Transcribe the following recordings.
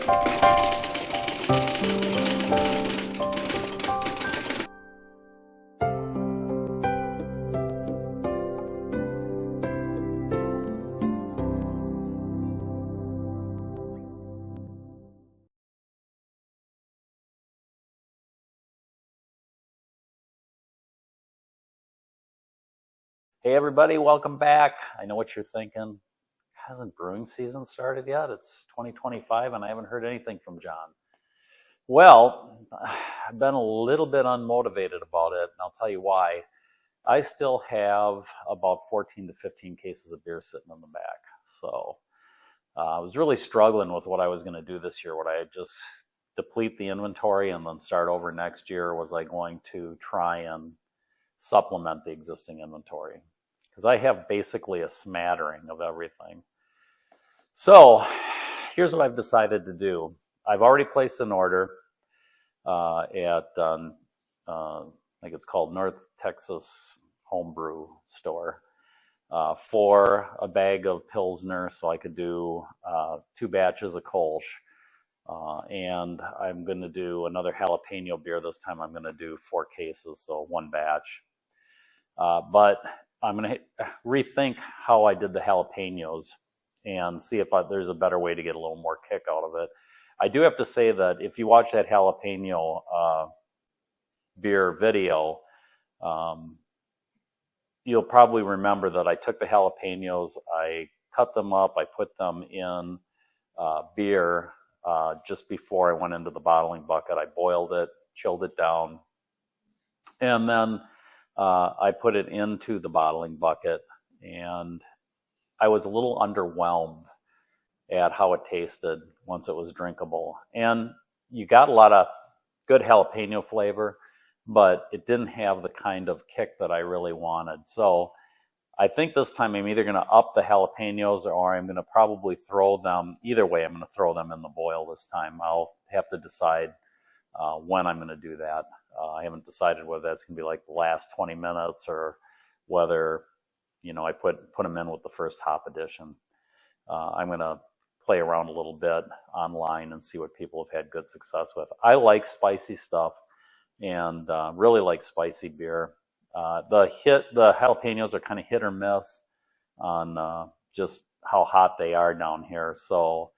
Hey everybody, welcome back. I know what you're thinking. Hasn't brewing season started yet? It's 2025 and I haven't heard anything from John. Well, I've been a little bit unmotivated about it, and I'll tell you why. I still have about 14 to 15 cases of beer sitting in the back. So I was really struggling with what I was going to do this year. Would I just deplete the inventory and then start over next year? Or was I going to try and supplement the existing inventory? Because I have basically a smattering of everything. So here's what I've decided to do. I've already placed an order at, I think it's called North Texas Homebrew Store, for a bag of Pilsner so I could do 2 batches of Kolsch. And I'm going to do another jalapeno beer. This time I'm going to do 4 cases, so 1 batch. But I'm going to rethink how I did the jalapenos and see if there's a better way to get a little more kick out of it. I do have to say that if you watch that jalapeno beer video, you'll probably remember that I took the jalapenos, I cut them up, I put them in beer just before I went into the bottling bucket. I boiled it, chilled it down, and then I put it into the bottling bucket, and I was a little underwhelmed at how it tasted once it was drinkable. And you got a lot of good jalapeno flavor, but it didn't have the kind of kick that I really wanted. So I think this time I'm either going to up the jalapenos or I'm going to probably throw them, either way I'm going to throw them in the boil this time. I'll have to decide when I'm going to do that. I haven't decided whether that's going to be like the last 20 minutes or whether, you know, I put them in with the first hop edition. I'm going to play around a little bit online and see what people have had good success with. I like spicy stuff and really like spicy beer. The jalapenos are kind of hit or miss on just how hot they are down here. So,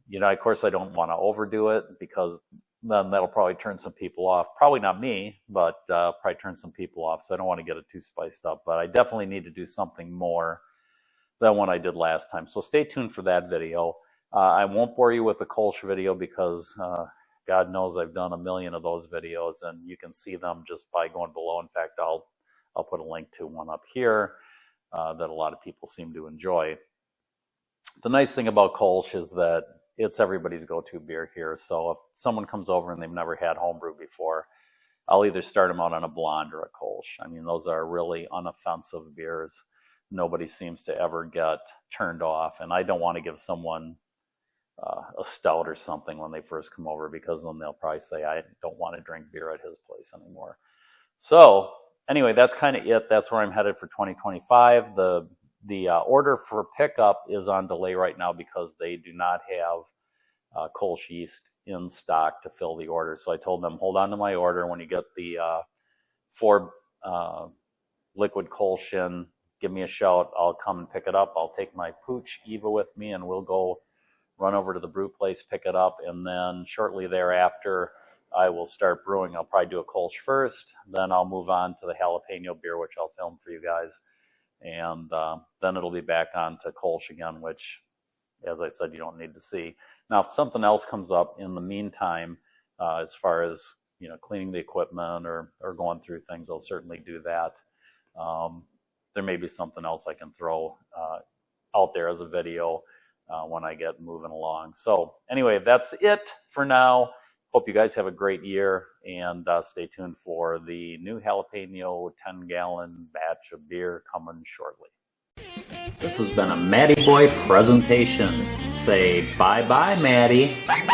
you know, of course I don't want to overdo it because then that'll probably turn some people off. Probably not me, but probably turn some people off. So I don't want to get it too spiced up, but I definitely need to do something more than what I did last time. So stay tuned for that video. I won't bore you with the Kolsch video because God knows I've done a million of those videos and you can see them just by going below. In fact, I'll put a link to one up here that a lot of people seem to enjoy. The nice thing about Kolsch is that it's everybody's go-to beer here. So if someone comes over and they've never had homebrew before, I'll either start them out on a blonde or a Kolsch. I mean, those are really unoffensive beers. Nobody seems to ever get turned off. And I don't want to give someone a stout or something when they first come over, because then they'll probably say, I don't want to drink beer at his place anymore. So anyway, that's kind of it. That's where I'm headed for 2025. The order for pickup is on delay right now because they do not have Kolsch yeast in stock to fill the order. So I told them, hold on to my order. When you get the 4 liquid Kolsch in, give me a shout. I'll come and pick it up. I'll take my pooch Eva with me and we'll go run over to the brew place, pick it up, and then shortly thereafter I will start brewing. I'll probably do a Kolsch first, then I'll move on to the jalapeno beer, which I'll film for you guys. And then it'll be back on to Kolsch again, which, as I said, you don't need to see. Now, if something else comes up in the meantime, as far as, you know, cleaning the equipment or going through things, I'll certainly do that. There may be something else I can throw out there as a video when I get moving along. So anyway, that's it for now. Hope you guys have a great year, and stay tuned for the new jalapeno 10-gallon batch of beer coming shortly. This has been a Matty Boy presentation. Say bye-bye, Matty. Bye-bye.